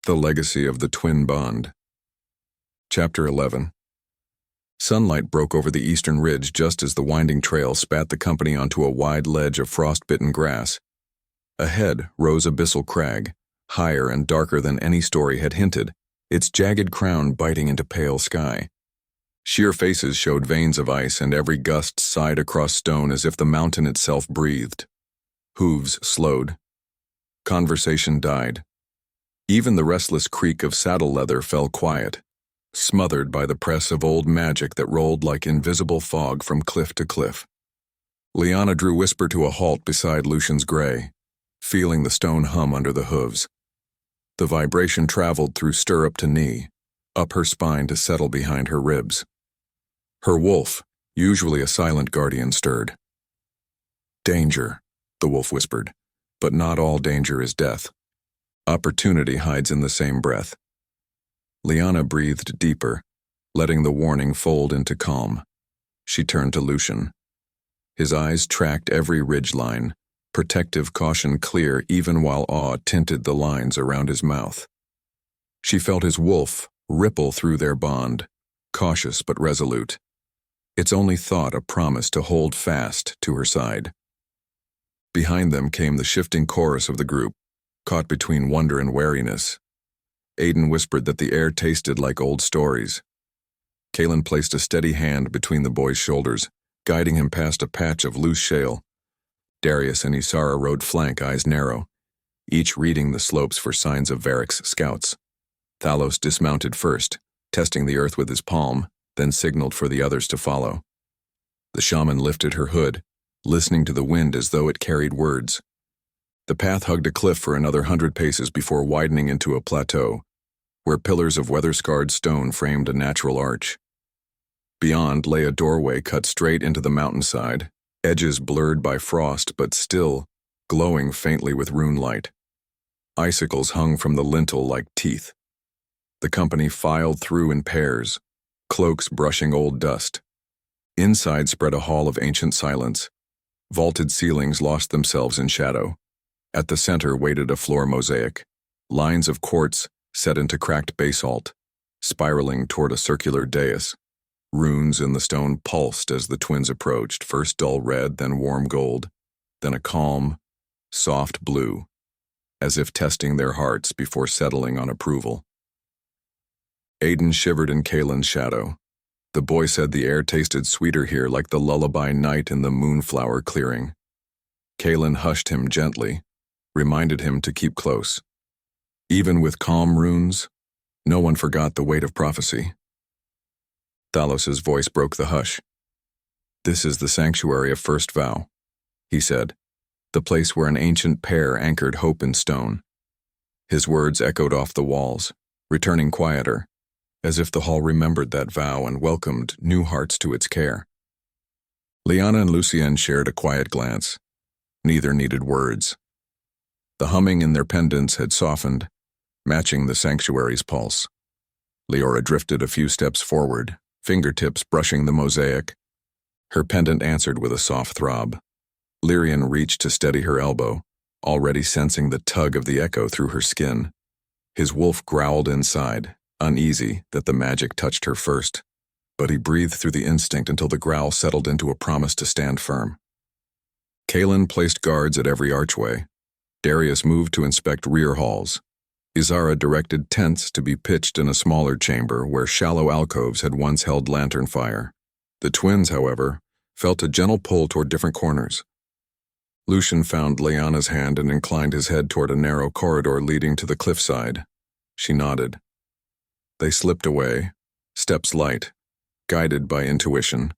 The Legacy of the Twin Bond. Chapter 11. Sunlight broke over the eastern ridge just as the winding trail spat the company onto a wide ledge of frost-bitten grass. Ahead rose Abyssal Crag, higher and darker than any story had hinted, its jagged crown biting into pale sky. Sheer faces showed veins of ice, and every gust sighed across stone as if the mountain itself breathed. Hooves slowed. Conversation died. Even the restless creak of saddle leather fell quiet, smothered by the press of old magic that rolled like invisible fog from cliff to cliff. Lyanna drew Whisper to a halt beside Lucian's gray, feeling the stone hum under the hooves. The vibration traveled through stirrup to knee, up her spine to settle behind her ribs. Her wolf, usually a silent guardian, stirred. "Danger," the wolf whispered, "but not all danger is death. Opportunity hides in the same breath." Lyanna breathed deeper, letting the warning fold into calm. She turned to Lucian. His eyes tracked every ridgeline, protective caution clear even while awe tinted the lines around his mouth. She felt his wolf ripple through their bond, cautious but resolute, its only thought a promise to hold fast to her side. Behind them came the shifting chorus of the group, caught between wonder and wariness. Aiden whispered that the air tasted like old stories. Kaelin placed a steady hand between the boy's shoulders, guiding him past a patch of loose shale. Darius and Isara rode flank, eyes narrow, each reading the slopes for signs of Varric's scouts. Thalos dismounted first, testing the earth with his palm, then signaled for the others to follow. The shaman lifted her hood, listening to the wind as though it carried words. The path hugged a cliff for another 100 paces before widening into a plateau, where pillars of weather-scarred stone framed a natural arch. Beyond lay a doorway cut straight into the mountainside, edges blurred by frost but still glowing faintly with rune light. Icicles hung from the lintel like teeth. The company filed through in pairs, cloaks brushing old dust. Inside spread a hall of ancient silence. Vaulted ceilings lost themselves in shadow. At the center waited a floor mosaic, lines of quartz set into cracked basalt, spiraling toward a circular dais. Runes in the stone pulsed as the twins approached, first dull red, then warm gold, then a calm, soft blue, as if testing their hearts before settling on approval. Aiden shivered in Kaelin's shadow. The boy said the air tasted sweeter here, like the lullaby night in the moonflower clearing. Kaelin hushed him gently, reminded him to keep close. Even with calm runes, no one forgot the weight of prophecy. Thalos's voice broke the hush. "This is the sanctuary of First Vow," he said, "the place where an ancient pair anchored hope in stone." His words echoed off the walls, returning quieter, as if the hall remembered that vow and welcomed new hearts to its care. Lyanna and Lucian shared a quiet glance. Neither needed words. The humming in their pendants had softened, matching the sanctuary's pulse. Leora drifted a few steps forward, fingertips brushing the mosaic. Her pendant answered with a soft throb. Lyrian reached to steady her elbow, already sensing the tug of the echo through her skin. His wolf growled inside, uneasy that the magic touched her first, but he breathed through the instinct until the growl settled into a promise to stand firm. Kaelin placed guards at every archway. Darius moved to inspect rear halls. Isara directed tents to be pitched in a smaller chamber where shallow alcoves had once held lantern fire. The twins, however, felt a gentle pull toward different corners. Lucian found Lyanna's hand and inclined his head toward a narrow corridor leading to the cliffside. She nodded. They slipped away, steps light, guided by intuition.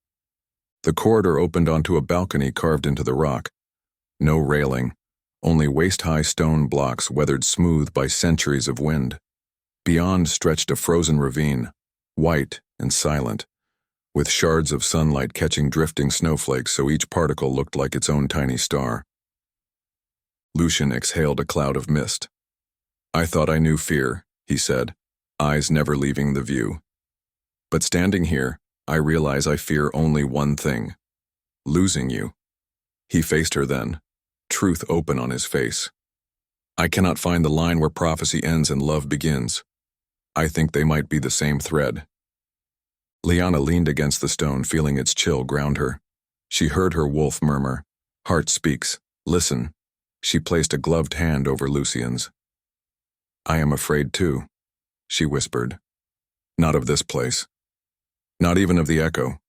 The corridor opened onto a balcony carved into the rock. No railing, only waist-high stone blocks weathered smooth by centuries of wind. Beyond stretched a frozen ravine, white and silent, with shards of sunlight catching drifting snowflakes so each particle looked like its own tiny star. Lucian exhaled a cloud of mist. "I thought I knew fear," he said, eyes never leaving the view. "But standing here, I realize I fear only one thing: losing you." He faced her then, truth open on his face. I cannot find the line where prophecy ends and love begins. I think they might be the same thread. Liana leaned against the stone, feeling its chill ground her. She heard her wolf murmur, "Heart speaks, listen." She placed a gloved hand over Lucian's. "I am afraid too," she whispered. "Not of this place. Not even of the echo.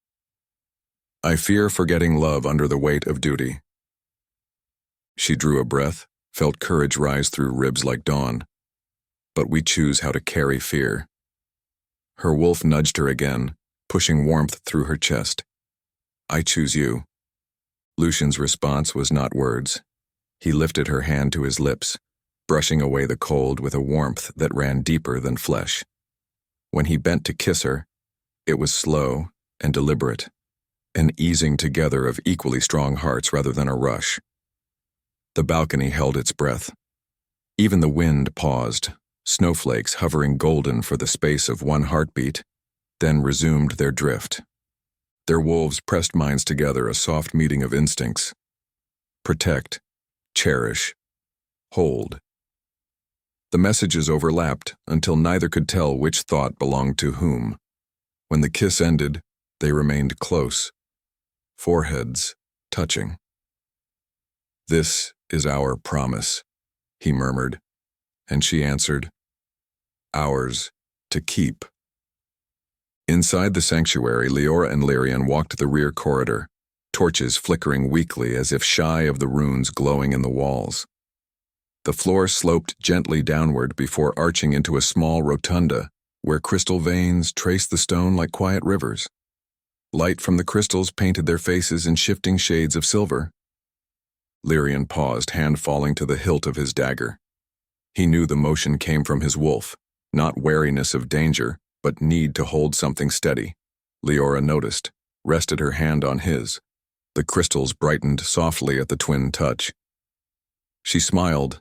I fear forgetting love under the weight of duty." She drew a breath, felt courage rise through ribs like dawn. But we choose how to carry fear. Her wolf nudged her again, pushing warmth through her chest. "I choose you." Lucian's response was not words. He lifted her hand to his lips, brushing away the cold with a warmth that ran deeper than flesh. When he bent to kiss her, it was slow and deliberate, an easing together of equally strong hearts rather than a rush. The balcony held its breath. Even the wind paused, snowflakes hovering golden for the space of one heartbeat, then resumed their drift. Their wolves pressed minds together, a soft meeting of instincts. Protect, cherish, hold. The messages overlapped until neither could tell which thought belonged to whom. When the kiss ended, they remained close, foreheads touching. "This is our promise," he murmured, and she answered, "Ours to keep." Inside the sanctuary, Leora and Lyrian walked the rear corridor, torches flickering weakly as if shy of the runes glowing in the walls. The floor sloped gently downward before arching into a small rotunda where crystal veins traced the stone like quiet rivers. Light from the crystals painted their faces in shifting shades of silver. Lyrian paused, hand falling to the hilt of his dagger. He knew the motion came from his wolf, not wariness of danger, but need to hold something steady. Leora noticed, rested her hand on his. The crystals brightened softly at the twin touch. She smiled,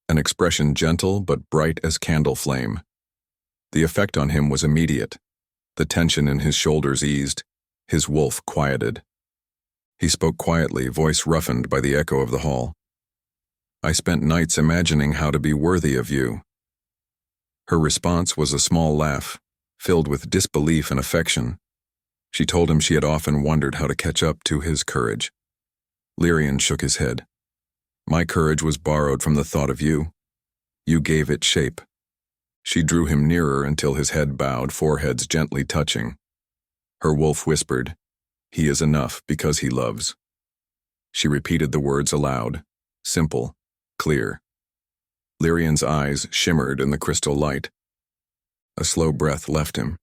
an expression gentle but bright as candle flame. The effect on him was immediate. The tension in his shoulders eased, his wolf quieted. He spoke quietly, voice roughened by the echo of the hall. "I spent nights imagining how to be worthy of you." Her response was a small laugh, filled with disbelief and affection. She told him she had often wondered how to catch up to his courage. Lyrian shook his head. "My courage was borrowed from the thought of you. You gave it shape." She drew him nearer until his head bowed, foreheads gently touching. Her wolf whispered, "He is enough because he loves." She repeated the words aloud, simple, clear. Lyrian's eyes shimmered in the crystal light. A slow breath left him.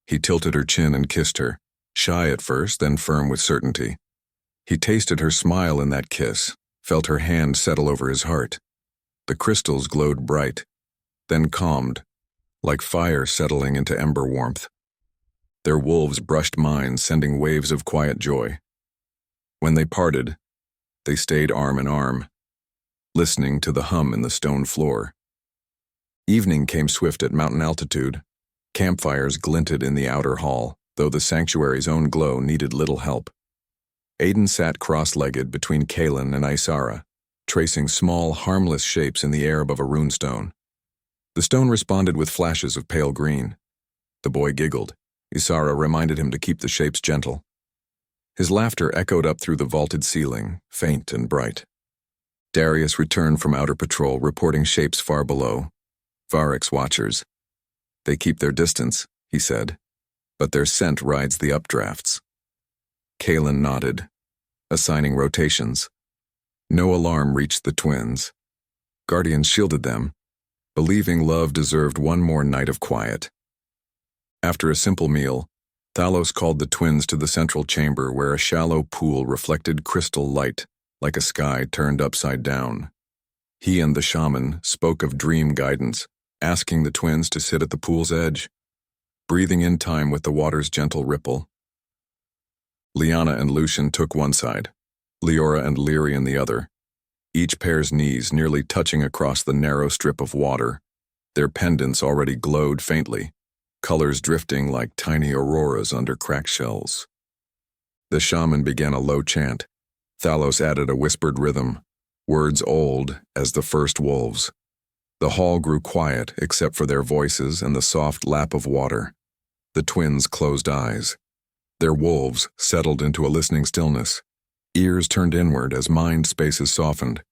He tilted her chin and kissed her, shy at first, then firm with certainty. He tasted her smile in that kiss, felt her hand settle over his heart. The crystals glowed bright, then calmed, like fire settling into ember warmth. Their wolves brushed minds, sending waves of quiet joy. When they parted, they stayed arm in arm, listening to the hum in the stone floor. Evening came swift at mountain altitude. Campfires glinted in the outer hall, though the sanctuary's own glow needed little help. Aiden sat cross-legged between Kaelin and Isara, tracing small, harmless shapes in the air above a runestone. The stone responded with flashes of pale green. The boy giggled. Isara reminded him to keep the shapes gentle. His laughter echoed up through the vaulted ceiling, faint and bright. Darius returned from outer patrol, reporting shapes far below. Varek's watchers. "They keep their distance," he said, "but their scent rides the updrafts." Kaelin nodded, assigning rotations. No alarm reached the twins. Guardians shielded them, believing love deserved one more night of quiet. After a simple meal, Thalos called the twins to the central chamber where a shallow pool reflected crystal light like a sky turned upside down. He and the shaman spoke of dream guidance, asking the twins to sit at the pool's edge, breathing in time with the water's gentle ripple. Liana and Lucian took one side, Leora and Lyrian the other, each pair's knees nearly touching across the narrow strip of water. Their pendants already glowed faintly, colors drifting like tiny auroras under cracked shells. The shaman began a low chant. Thalos added a whispered rhythm, words old as the first wolves. The hall grew quiet except for their voices and the soft lap of water. The twins closed eyes. Their wolves settled into a listening stillness, ears turned inward as mind spaces softened.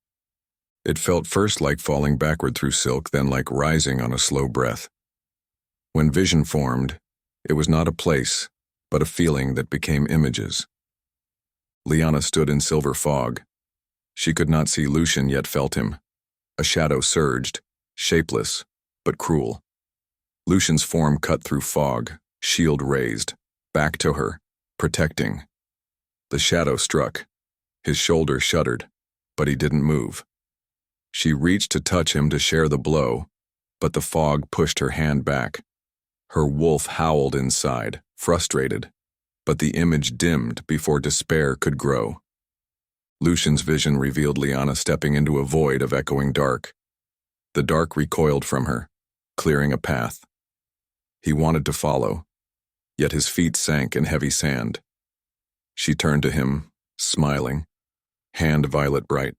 It felt first like falling backward through silk, then like rising on a slow breath. When vision formed, it was not a place, but a feeling that became images. Liana stood in silver fog. She could not see Lucian, yet felt him. A shadow surged, shapeless, but cruel. Lucian's form cut through fog, shield raised, back to her, protecting. The shadow struck. His shoulder shuddered, but he didn't move. She reached to touch him to share the blow, but the fog pushed her hand back. Her wolf howled inside, frustrated, but the image dimmed before despair could grow. Lucian's vision revealed Liana stepping into a void of echoing dark. The dark recoiled from her, clearing a path. He wanted to follow, yet his feet sank in heavy sand. She turned to him, smiling, hand violet bright.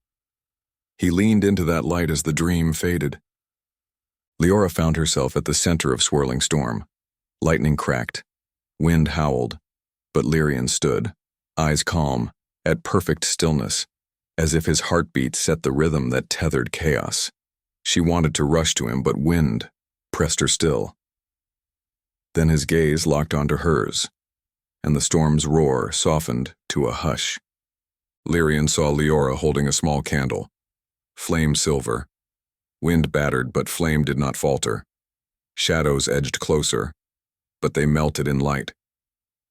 He leaned into that light as the dream faded. Leora found herself at the center of swirling storm. Lightning cracked, wind howled, but Lyrian stood, eyes calm, at perfect stillness, as if his heartbeat set the rhythm that tethered chaos. She wanted to rush to him, but wind pressed her still. Then his gaze locked onto hers, and the storm's roar softened to a hush. Lyrian saw Leora holding a small candle, flame silver. Wind battered, but flame did not falter. Shadows edged closer, but they melted in light.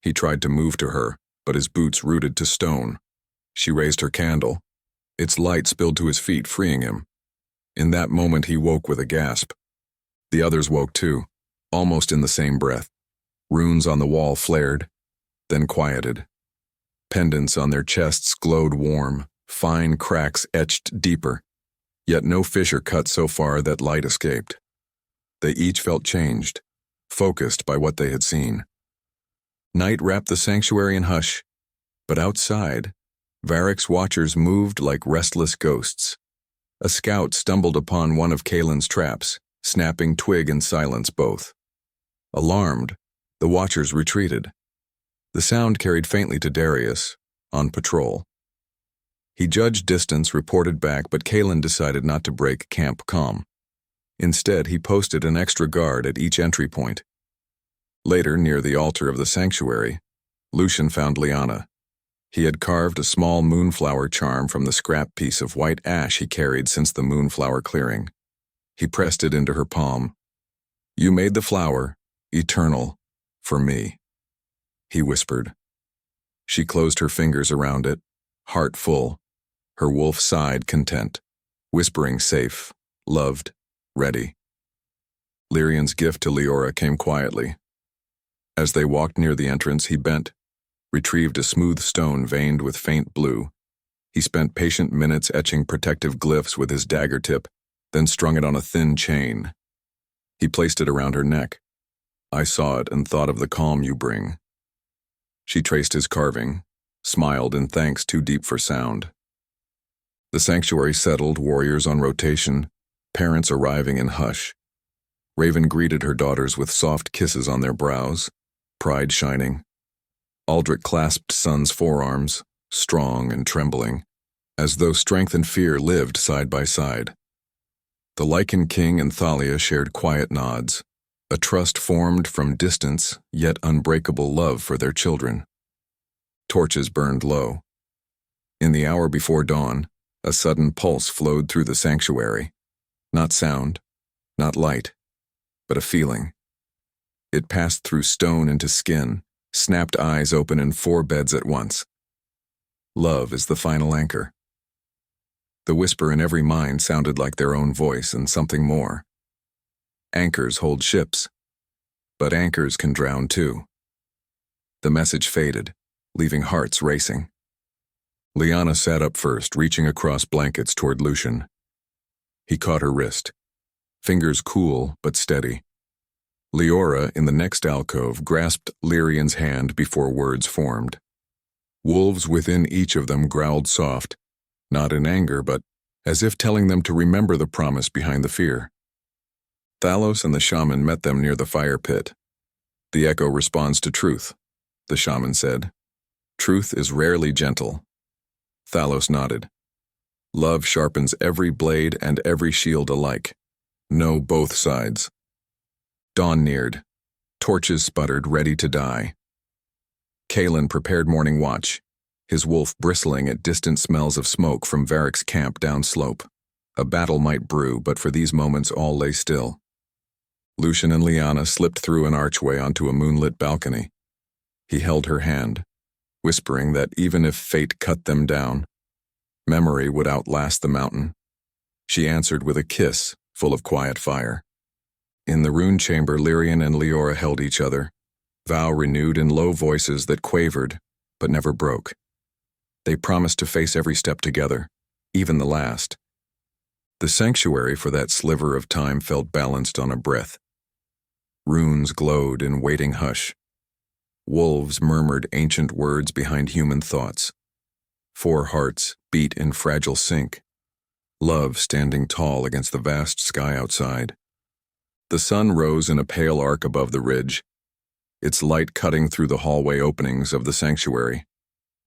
He tried to move to her, but his boots rooted to stone. She raised her candle. Its light spilled to his feet, freeing him. In that moment he woke with a gasp. The others woke too, almost in the same breath. Runes on the wall flared, then quieted. Pendants on their chests glowed warm, fine cracks etched deeper, yet no fissure cut so far that light escaped. They each felt changed, focused by what they had seen. Night wrapped the sanctuary in hush, but outside, Varric's watchers moved like restless ghosts. A scout stumbled upon one of Kaelin's traps, snapping twig and silence both. Alarmed, the watchers retreated. The sound carried faintly to Darius, on patrol. He judged distance, reported back, but Kaelin decided not to break camp calm. Instead, he posted an extra guard at each entry point. Later, near the altar of the sanctuary, Lucian found Liana. He had carved a small moonflower charm from the scrap piece of white ash he carried since the moonflower clearing. He pressed it into her palm. "You made the flower, eternal, for me," he whispered. She closed her fingers around it, heart full. Her wolf sighed content, whispering safe, loved, ready. Lyrian's gift to Leora came quietly. As they walked near the entrance, he bent, retrieved a smooth stone veined with faint blue. He spent patient minutes etching protective glyphs with his dagger tip, then strung it on a thin chain. He placed it around her neck. "I saw it and thought of the calm you bring." She traced his carving, smiled in thanks too deep for sound. The sanctuary settled, warriors on rotation, parents arriving in hush. Raven greeted her daughters with soft kisses on their brows, pride shining. Aldrich clasped son's forearms, strong and trembling, as though strength and fear lived side by side. The Lycan King and Thalia shared quiet nods, a trust formed from distance yet unbreakable love for their children. Torches burned low. In the hour before dawn, a sudden pulse flowed through the sanctuary. Not sound, not light, but a feeling. It passed through stone into skin, snapped eyes open in 4 beds at once. Love is the final anchor. The whisper in every mind sounded like their own voice and something more. Anchors hold ships, but anchors can drown too. The message faded, leaving hearts racing. Liana sat up first, reaching across blankets toward Lucian. He caught her wrist, fingers cool but steady. Leora, in the next alcove, grasped Lyrian's hand before words formed. Wolves within each of them growled soft, not in anger but as if telling them to remember the promise behind the fear. Thalos and the shaman met them near the fire pit. The echo responds to truth, the shaman said. Truth is rarely gentle. Thalos nodded. Love sharpens every blade and every shield alike. Know both sides. Dawn neared. Torches sputtered, ready to die. Kalen prepared morning watch, his wolf bristling at distant smells of smoke from Varric's camp downslope. A battle might brew, but for these moments all lay still. Lucian and Liana slipped through an archway onto a moonlit balcony. He held her hand, whispering that even if fate cut them down, memory would outlast the mountain. She answered with a kiss, full of quiet fire. In the rune chamber, Lyrian and Leora held each other, vow renewed in low voices that quavered, but never broke. They promised to face every step together, even the last. The sanctuary for that sliver of time felt balanced on a breath. Runes glowed in waiting hush. Wolves murmured ancient words behind human thoughts. 4 hearts beat in fragile sync, love standing tall against the vast sky outside. The sun rose in a pale arc above the ridge, its light cutting through the hallway openings of the sanctuary.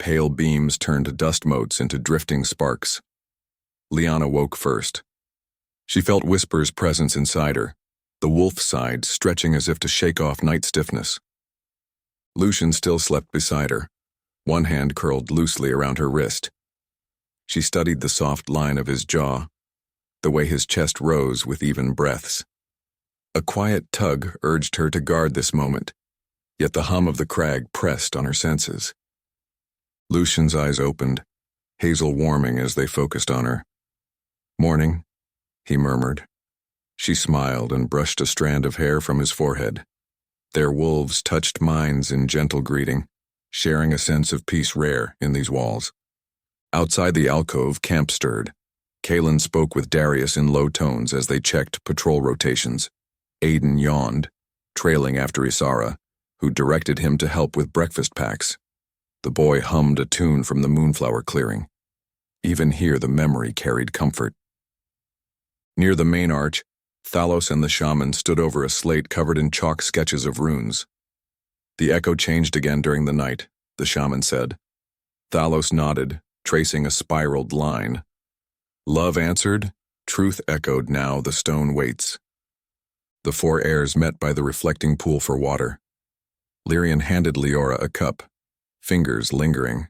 Pale beams turned dust motes into drifting sparks. Liana woke first. She felt Whisper's presence inside her, the wolf side stretching as if to shake off night stiffness. Lucian still slept beside her, one hand curled loosely around her wrist. She studied the soft line of his jaw, the way his chest rose with even breaths. A quiet tug urged her to guard this moment, yet the hum of the crag pressed on her senses. Lucian's eyes opened, hazel warming as they focused on her. "Morning," he murmured. She smiled and brushed a strand of hair from his forehead. Their wolves touched minds in gentle greeting, sharing a sense of peace rare in these walls. Outside the alcove, camp stirred. Kalen spoke with Darius in low tones as they checked patrol rotations. Aiden yawned, trailing after Isara, who directed him to help with breakfast packs. The boy hummed a tune from the moonflower clearing. Even here the memory carried comfort. Near the main arch, Thalos and the shaman stood over a slate covered in chalk sketches of runes. The echo changed again during the night, the shaman said. Thalos nodded, tracing a spiraled line. Love answered, truth echoed. Now the stone waits. The 4 heirs met by the reflecting pool for water. Lyrian handed Leora a cup, fingers lingering.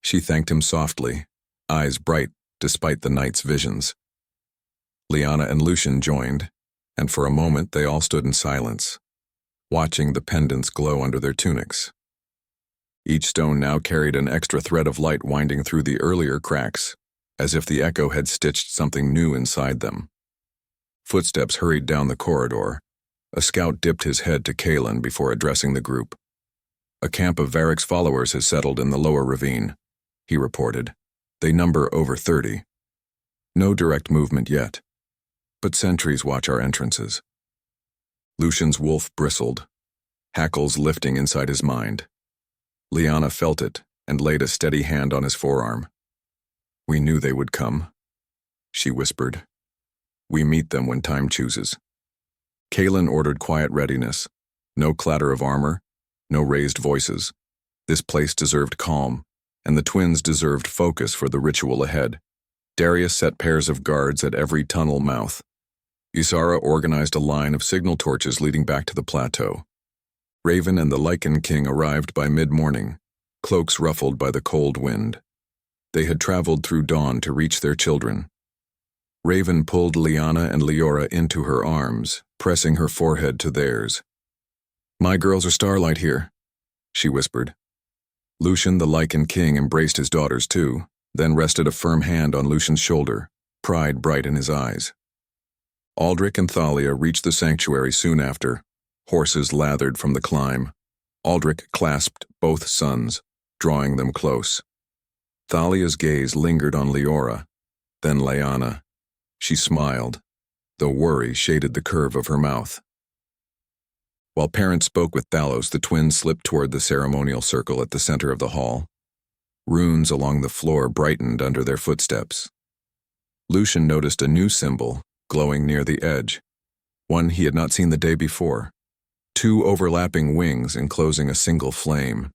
She thanked him softly, eyes bright despite the night's visions. Liana and Lucian joined, and for a moment they all stood in silence, watching the pendants glow under their tunics. Each stone now carried an extra thread of light winding through the earlier cracks, as if the echo had stitched something new inside them. Footsteps hurried down the corridor. A scout dipped his head to Kalen before addressing the group. A camp of Varric's followers has settled in the lower ravine, he reported. They number over 30. No direct movement yet, but sentries watch our entrances. Lucian's wolf bristled, hackles lifting inside his mind. Liana felt it and laid a steady hand on his forearm. We knew they would come, she whispered. We meet them when time chooses. Kalen ordered quiet readiness. No clatter of armor, no raised voices. This place deserved calm, and the twins deserved focus for the ritual ahead. Darius set pairs of guards at every tunnel mouth. Isara organized a line of signal torches leading back to the plateau. Raven and the Lichen King arrived by mid-morning, cloaks ruffled by the cold wind. They had traveled through dawn to reach their children. Raven pulled Liana and Leora into her arms, pressing her forehead to theirs. My girls are starlight here, she whispered. Lucian the Lichen King embraced his daughters too, then rested a firm hand on Lucian's shoulder, pride bright in his eyes. Aldrich and Thalia reached the sanctuary soon after, horses lathered from the climb. Aldrich clasped both sons, drawing them close. Thalia's gaze lingered on Leora, then Liana. She smiled, though worry shaded the curve of her mouth. While parents spoke with Thalos, the twins slipped toward the ceremonial circle at the center of the hall. Runes along the floor brightened under their footsteps. Lucian noticed a new symbol, glowing near the edge, one he had not seen the day before, two overlapping wings enclosing a single flame.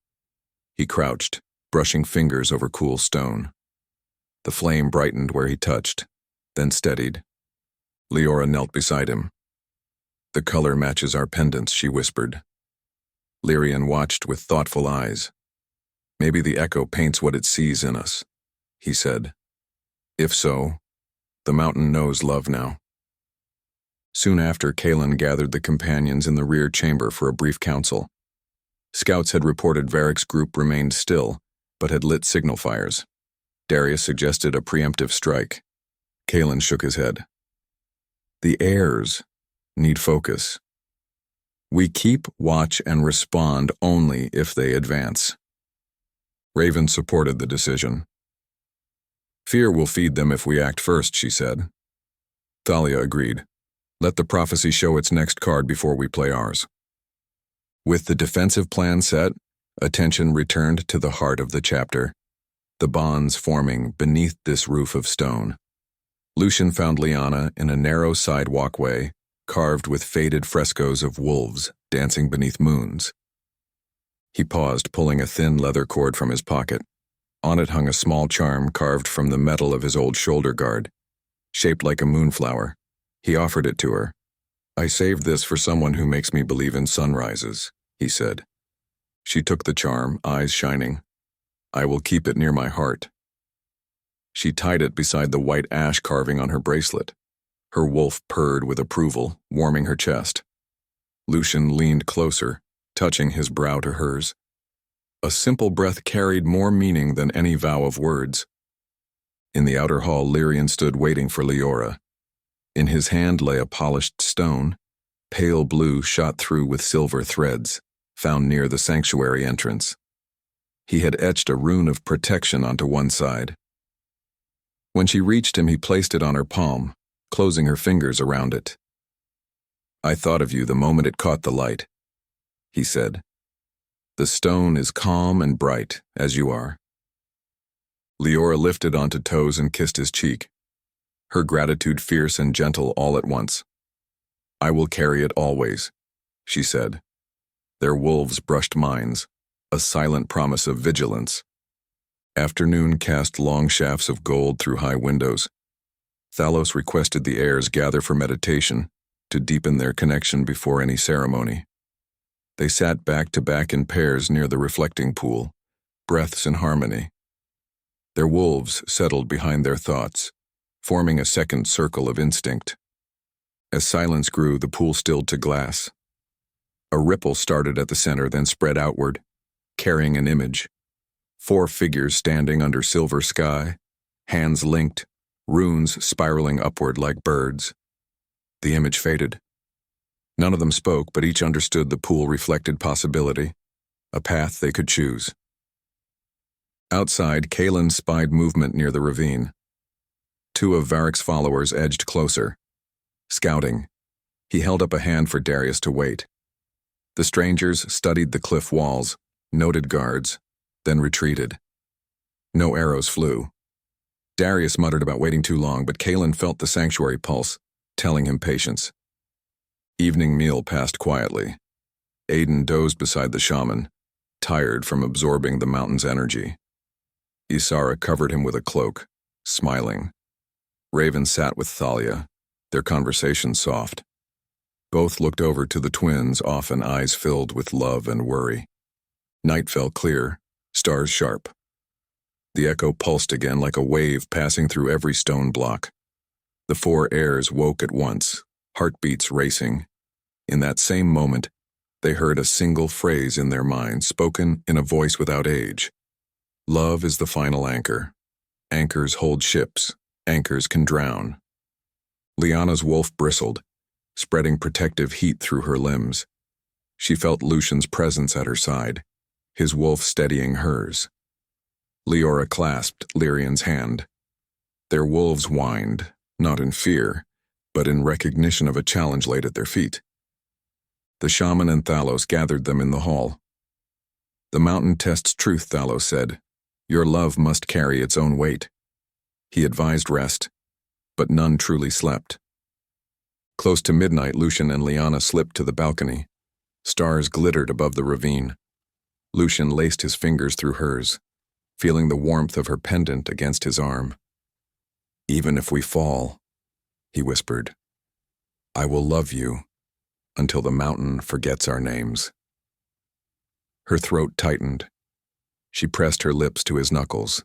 He crouched, brushing fingers over cool stone. The flame brightened where he touched, then steadied. Leora knelt beside him. "The color matches our pendants," she whispered. Lyrian watched with thoughtful eyes. "Maybe the echo paints what it sees in us," he said. "If so, the mountain knows love now." Soon after, Kalen gathered the companions in the rear chamber for a brief council. Scouts had reported Varric's group remained still, but had lit signal fires. Darius suggested a preemptive strike. Kalen shook his head. "The heirs need focus. We keep, watch, and respond only if they advance." Raven supported the decision. "Fear will feed them if we act first," she said. Thalia agreed. "Let the prophecy show its next card before we play ours." With the defensive plan set, attention returned to the heart of the chapter, the bonds forming beneath this roof of stone. Lucian found Liana in a narrow side walkway, carved with faded frescoes of wolves dancing beneath moons. He paused, pulling a thin leather cord from his pocket. On it hung a small charm carved from the metal of his old shoulder guard, shaped like a moonflower. He offered it to her. "I saved this for someone who makes me believe in sunrises," he said. She took the charm, eyes shining. "I will keep it near my heart." She tied it beside the white ash carving on her bracelet. Her wolf purred with approval, warming her chest. Lucian leaned closer, touching his brow to hers. A simple breath carried more meaning than any vow of words. In the outer hall, Lyrian stood waiting for Leora. In his hand lay a polished stone, pale blue shot through with silver threads, found near the sanctuary entrance. He had etched a rune of protection onto one side. When she reached him, he placed it on her palm, closing her fingers around it. "I thought of you the moment it caught the light," he said. "The stone is calm and bright, as you are." Leora lifted onto toes and kissed his cheek, her gratitude fierce and gentle all at once. "I will carry it always," she said. Their wolves brushed minds, a silent promise of vigilance. Afternoon cast long shafts of gold through high windows. Thalos requested the heirs gather for meditation, to deepen their connection before any ceremony. They sat back to back in pairs near the reflecting pool, breaths in harmony. Their wolves settled behind their thoughts, forming a second circle of instinct. As silence grew, the pool stilled to glass. A ripple started at the center, then spread outward, carrying an image. 4 figures standing under silver sky, hands linked, runes spiraling upward like birds. The image faded. None of them spoke, but each understood the pool reflected possibility, a path they could choose. Outside, Kalen spied movement near the ravine. 2 of Varric's followers edged closer, scouting. He held up a hand for Darius to wait. The strangers studied the cliff walls, noted guards, then retreated. No arrows flew. Darius muttered about waiting too long, but Kalen felt the sanctuary pulse, telling him patience. Evening meal passed quietly. Aiden dozed beside the shaman, tired from absorbing the mountain's energy. Isara covered him with a cloak, smiling. Raven sat with Thalia, their conversation soft. Both looked over to the twins, often eyes filled with love and worry. Night fell clear, stars sharp. The echo pulsed again like a wave passing through every stone block. The 4 heirs woke at once, heartbeats racing. In that same moment, they heard a single phrase in their minds, spoken in a voice without age. "Love is the final anchor. Anchors hold ships. Anchors can drown." Liana's wolf bristled, spreading protective heat through her limbs. She felt Lucian's presence at her side, his wolf steadying hers. Leora clasped Lyrian's hand. Their wolves whined, not in fear, but in recognition of a challenge laid at their feet. The shaman and Thalos gathered them in the hall. "The mountain tests truth," Thalos said. "Your love must carry its own weight." He advised rest. but none truly slept. Close to midnight, Lucian and Lyanna slipped to the balcony. Stars glittered above the ravine. Lucian laced his fingers through hers, feeling the warmth of her pendant against his arm. "Even if we fall," he whispered, "I will love you until the mountain forgets our names." Her throat tightened. She pressed her lips to his knuckles.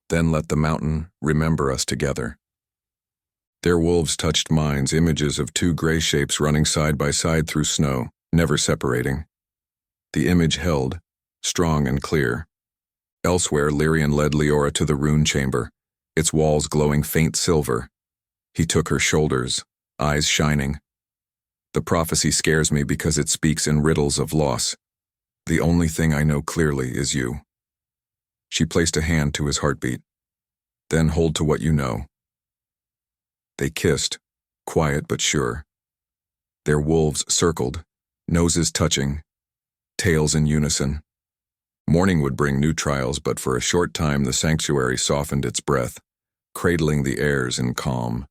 "Then let the mountain remember us together." Their wolves touched minds, images of two gray shapes running side by side through snow, never separating. The image held, strong and clear. Elsewhere, Lyrian led Leora to the rune chamber, its walls glowing faint silver. He took her shoulders, eyes shining. "The prophecy scares me because it speaks in riddles of loss. The only thing I know clearly is you." She placed a hand to his heartbeat. "Then hold to what you know." They kissed, quiet but sure. Their wolves circled, noses touching, tails in unison. Morning would bring new trials, but for a short time the sanctuary softened its breath, cradling the heirs in calm.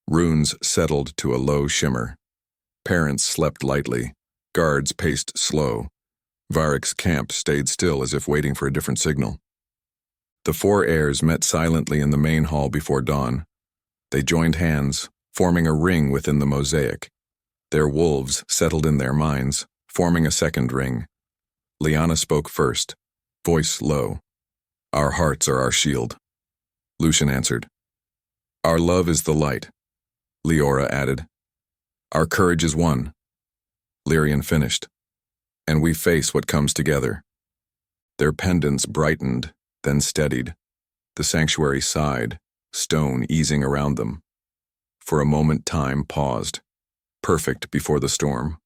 Runes settled to a low shimmer. Parents slept lightly. Guards paced slow. Varick's camp stayed still as if waiting for a different signal. The four heirs met silently in the main hall before dawn. They joined hands, forming a ring within the mosaic. Their wolves settled in their minds, forming a second ring. Lyanna spoke first, voice low. "Our hearts are our shield." Lucian answered. "Our love is the light," Leora added. "Our courage is one," Lyrian finished. "And we face what comes together." Their pendants brightened, then steadied. The sanctuary sighed, stone easing around them. For a moment time paused, perfect before the storm.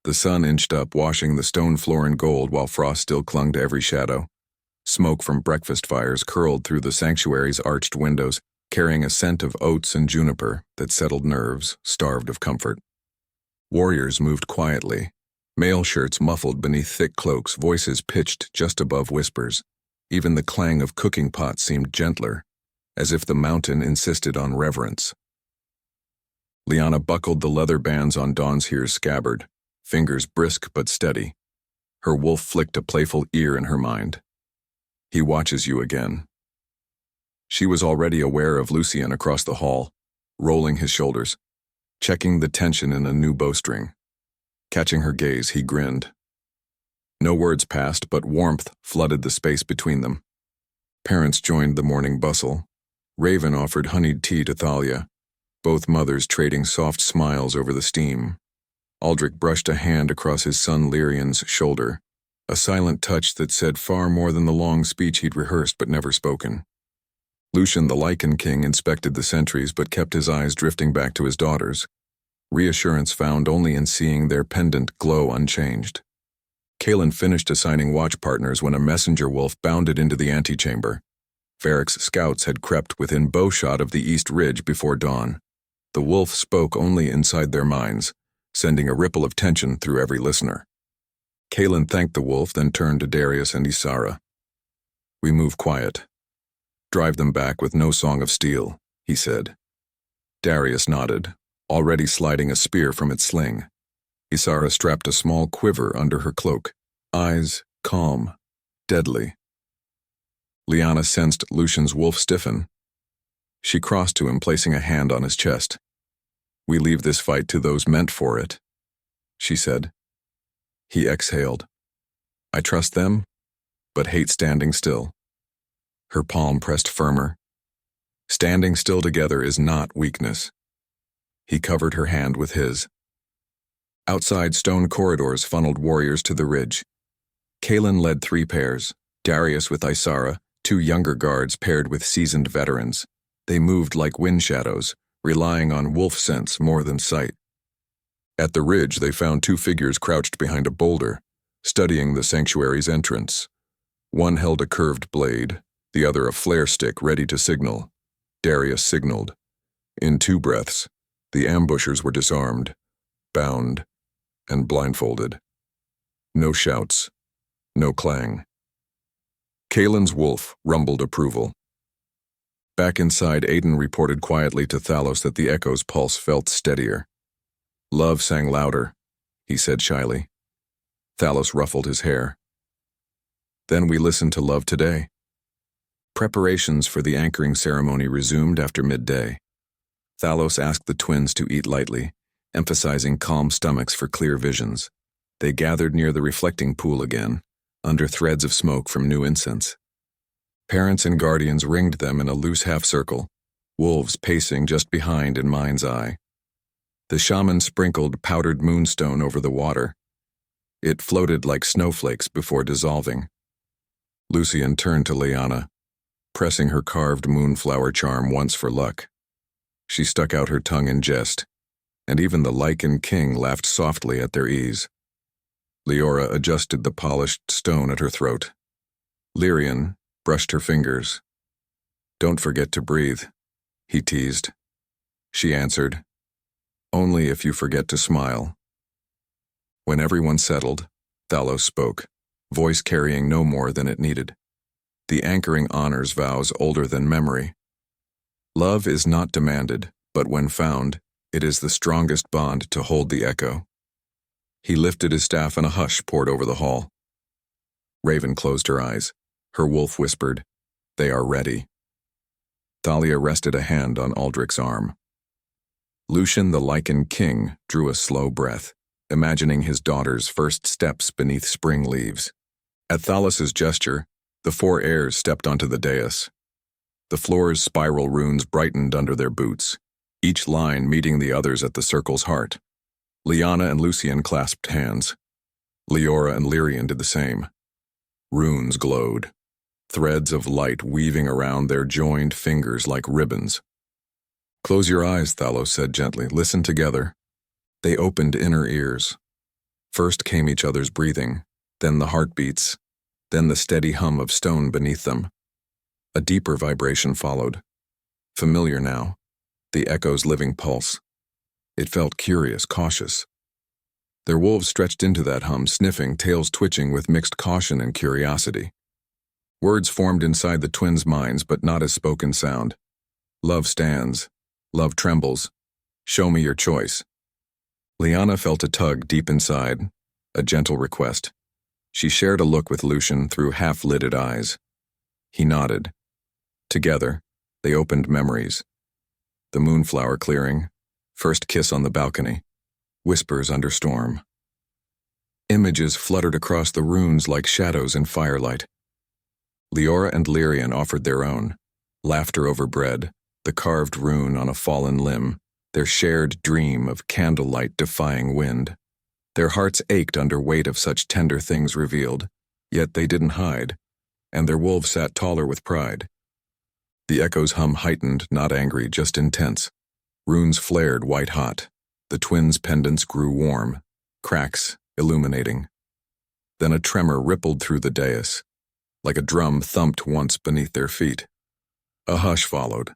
The sun inched up, washing the stone floor in gold while frost still clung to every shadow. Smoke from breakfast fires curled through the sanctuary's arched windows, carrying a scent of oats and juniper that settled nerves, starved of comfort. Warriors moved quietly, mail shirts muffled beneath thick cloaks, voices pitched just above whispers. Even the clang of cooking pots seemed gentler, as if the mountain insisted on reverence. Lyanna buckled the leather bands on Dawn's scabbard, fingers brisk but steady. Her wolf flicked a playful ear in her mind. "He watches you again." She was already aware of Lucian across the hall, rolling his shoulders, checking the tension in a new bowstring. Catching her gaze, he grinned. No words passed, but warmth flooded the space between them. Parents joined the morning bustle. Raven offered honeyed tea to Thalia, both mothers trading soft smiles over the steam. Aldrich brushed a hand across his son Lyrian's shoulder, a silent touch that said far more than the long speech he'd rehearsed but never spoken. Lucian, the Lichen King, inspected the sentries but kept his eyes drifting back to his daughters, reassurance found only in seeing their pendant glow unchanged. Kaelin finished assigning watch partners when a messenger wolf bounded into the antechamber. Varick's scouts had crept within bowshot of the east ridge before dawn. The wolf spoke only inside their minds, sending a ripple of tension through every listener. Kaelin thanked the wolf, then turned to Darius and Isara. "We move quiet. Drive them back with no song of steel," he said. Darius nodded, already sliding a spear from its sling. Isara strapped a small quiver under her cloak, eyes calm, deadly. Lyanna sensed Lucian's wolf stiffen. She crossed to him, placing a hand on his chest. "We leave this fight to those meant for it," she said. He exhaled. "I trust them, but hate standing still." Her palm pressed firmer. "Standing still together is not weakness." He covered her hand with his. Outside, stone corridors funneled warriors to the ridge. Kaelin led 3 pairs, Darius with Isara, 2 younger guards paired with seasoned veterans. They moved like wind shadows, relying on wolf sense more than sight. At the ridge, they found 2 figures crouched behind a boulder, studying the sanctuary's entrance. One held a curved blade, the other a flare stick ready to signal. Darius signaled. In 2 breaths, the ambushers were disarmed, bound, and blindfolded. No shouts, no clang. Kaelin's wolf rumbled approval. Back inside, Aiden reported quietly to Thalos that the echo's pulse felt steadier. Love sang louder, he said shyly. Thalos ruffled his hair. Then we listened to Love today. Preparations for the anchoring ceremony resumed after midday. Thalos asked the twins to eat lightly, emphasizing calm stomachs for clear visions. They gathered near the reflecting pool again, under threads of smoke from new incense. Parents and guardians ringed them in a loose half-circle, wolves pacing just behind in mind's eye. The shaman sprinkled powdered moonstone over the water. It floated like snowflakes before dissolving. Lucian turned to Liana, pressing her carved moonflower charm once for luck. She stuck out her tongue in jest, and even the lichen king laughed softly at their ease. Leora adjusted the polished stone at her throat. Lyrian brushed her fingers. "Don't forget to breathe," he teased. She answered, "Only if you forget to smile." When everyone settled, Thalos spoke, voice carrying no more than it needed. The anchoring honors vows older than memory. Love is not demanded, but when found, it is the strongest bond to hold the echo. He lifted his staff and a hush poured over the hall. Raven closed her eyes. Her wolf whispered, "They are ready." Thalia rested a hand on Aldrich's arm. Lucian the Lichen King drew a slow breath, imagining his daughter's first steps beneath spring leaves. At Thalos's gesture, the 4 heirs stepped onto the dais. The floor's spiral runes brightened under their boots, each line meeting the others at the circle's heart. Liana and Lucian clasped hands. Leora and Lyrian did the same. Runes glowed, threads of light weaving around their joined fingers like ribbons. "Close your eyes," Thalos said gently. "Listen together." They opened inner ears. First came each other's breathing, then the heartbeats, then the steady hum of stone beneath them. A deeper vibration followed. Familiar now, the echo's living pulse. It felt curious, cautious. Their wolves stretched into that hum, sniffing, tails twitching with mixed caution and curiosity. Words formed inside the twins' minds, but not as spoken sound. Love stands. Love trembles. Show me your choice. Liana felt a tug deep inside, a gentle request. She shared a look with Lucian through half-lidded eyes. He nodded. Together, they opened memories. The moonflower clearing, first kiss on the balcony, whispers under storm. Images fluttered across the runes like shadows in firelight. Leora and Lyrian offered their own. Laughter over bread, the carved rune on a fallen limb, their shared dream of candlelight defying wind. Their hearts ached under weight of such tender things revealed, yet they didn't hide, and their wolves sat taller with pride. The echo's hum heightened, not angry, just intense. Runes flared white-hot. The twins' pendants grew warm, cracks illuminating. Then a tremor rippled through the dais, like a drum thumped once beneath their feet. A hush followed.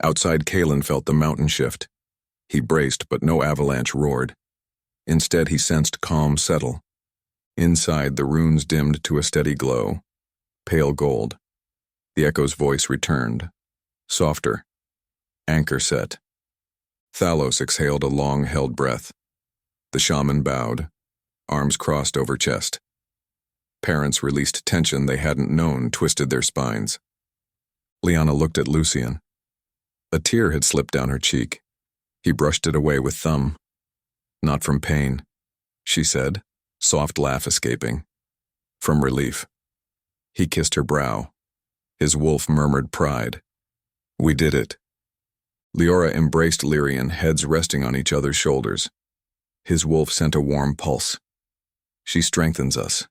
Outside, Kalen felt the mountain shift. He braced, but no avalanche roared. Instead, he sensed calm settle. Inside, the runes dimmed to a steady glow, pale gold. The echo's voice returned, softer. Anchor set. Thalos exhaled a long-held breath. The shaman bowed, arms crossed over chest. Parents released tension they hadn't known, twisted their spines. Liana looked at Lucian. A tear had slipped down her cheek. He brushed it away with thumb. "Not from pain," she said, soft laugh escaping. "From relief." He kissed her brow. His wolf murmured pride. "We did it." Leora embraced Lyrian, heads resting on each other's shoulders. His wolf sent a warm pulse. "She strengthens us."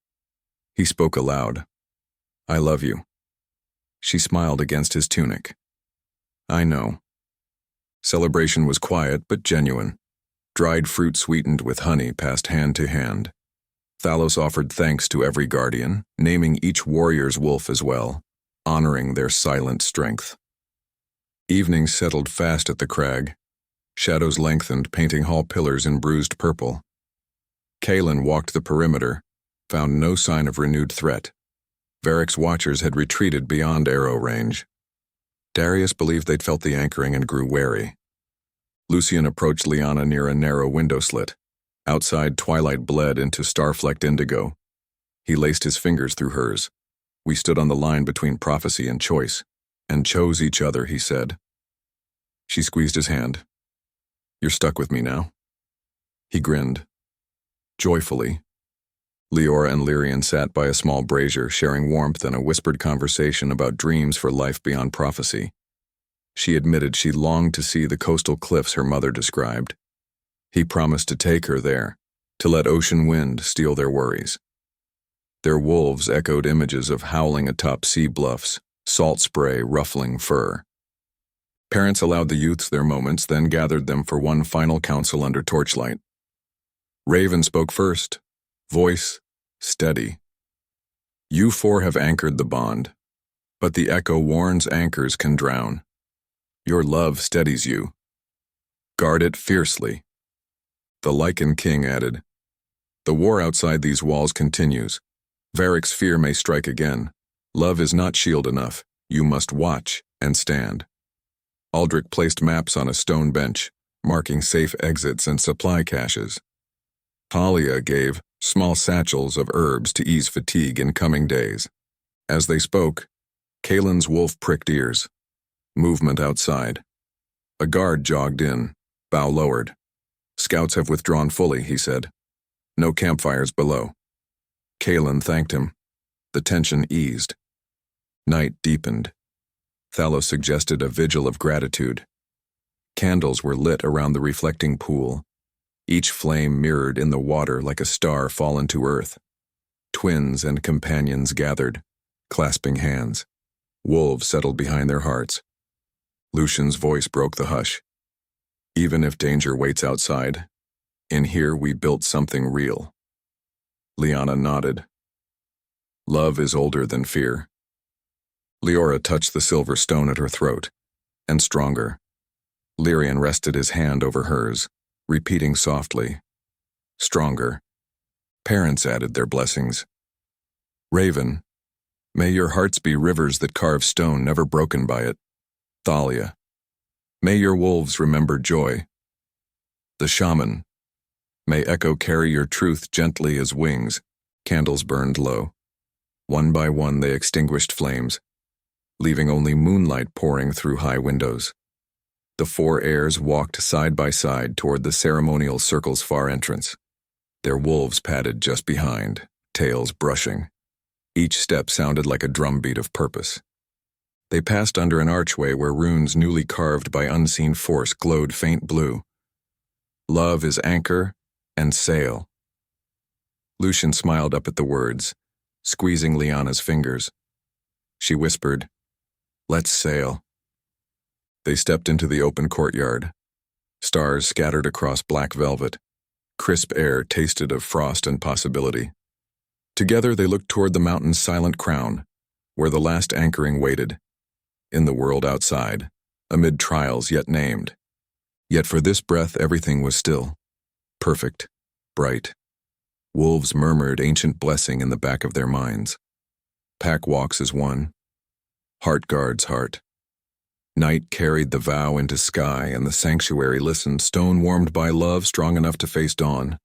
He spoke aloud. "I love you." She smiled against his tunic. "I know." Celebration was quiet but genuine. Dried fruit sweetened with honey passed hand to hand. Thalos offered thanks to every guardian, naming each warrior's wolf as well, honoring their silent strength. Evening settled fast at the crag. Shadows lengthened, painting hall pillars in bruised purple. Kalen walked the perimeter, found no sign of renewed threat. Varric's watchers had retreated beyond arrow range. Darius believed they'd felt the anchoring and grew wary. Lucian approached Liana near a narrow window slit. Outside, twilight bled into star-flecked indigo. He laced his fingers through hers. We stood on the line between prophecy and choice, and chose each other, he said. She squeezed his hand. You're stuck with me now. He grinned. Joyfully. Leora and Lyrian sat by a small brazier, sharing warmth and a whispered conversation about dreams for life beyond prophecy. She admitted she longed to see the coastal cliffs her mother described. He promised to take her there, to let ocean wind steal their worries. Their wolves echoed images of howling atop sea bluffs, salt spray ruffling fur. Parents allowed the youths their moments, then gathered them for one final council under torchlight. Raven spoke first, voice steady. You four have anchored the bond, but the echo warns anchors can drown. Your love steadies you. Guard it fiercely. The Lycan King added, the war outside these walls continues. Varric's fear may strike again. Love is not shield enough. You must watch and stand. Aldrich placed maps on a stone bench, marking safe exits and supply caches. Talia gave small satchels of herbs to ease fatigue in coming days. As they spoke, Kaelin's wolf pricked ears. Movement outside. A guard jogged in, bow lowered. Scouts have withdrawn fully, he said. No campfires below. Kaelin thanked him. The tension eased. Night deepened. Thalos suggested a vigil of gratitude. Candles were lit around the reflecting pool, each flame mirrored in the water like a star fallen to earth. Twins and companions gathered, clasping hands. Wolves settled behind their hearts. Lucian's voice broke the hush. Even if danger waits outside, in here we built something real. Liana nodded. Love is older than fear. Leora touched the silver stone at her throat, and stronger. Lyrian rested his hand over hers, repeating softly, stronger. Parents added their blessings. Raven, may your hearts be rivers that carve stone never broken by it. Thalia, may your wolves remember joy. The shaman, may echo carry your truth gently as wings. Candles burned low. One by one they extinguished flames, leaving only moonlight pouring through high windows. The four heirs walked side by side toward the ceremonial circle's far entrance. Their wolves padded just behind, tails brushing. Each step sounded like a drumbeat of purpose. They passed under an archway where runes newly carved by unseen force glowed faint blue. Love is anchor and sail. Lucian smiled up at the words, squeezing Liana's fingers. She whispered, let's sail. They stepped into the open courtyard. Stars scattered across black velvet. Crisp air tasted of frost and possibility. Together they looked toward the mountain's silent crown, where the last anchoring waited. In the world outside, amid trials yet named. Yet for this breath everything was still. Perfect, bright. Wolves murmured ancient blessing in the back of their minds. Pack walks as one. Heart guards heart. Night carried the vow into sky, and the sanctuary listened, stone warmed by love strong enough to face dawn.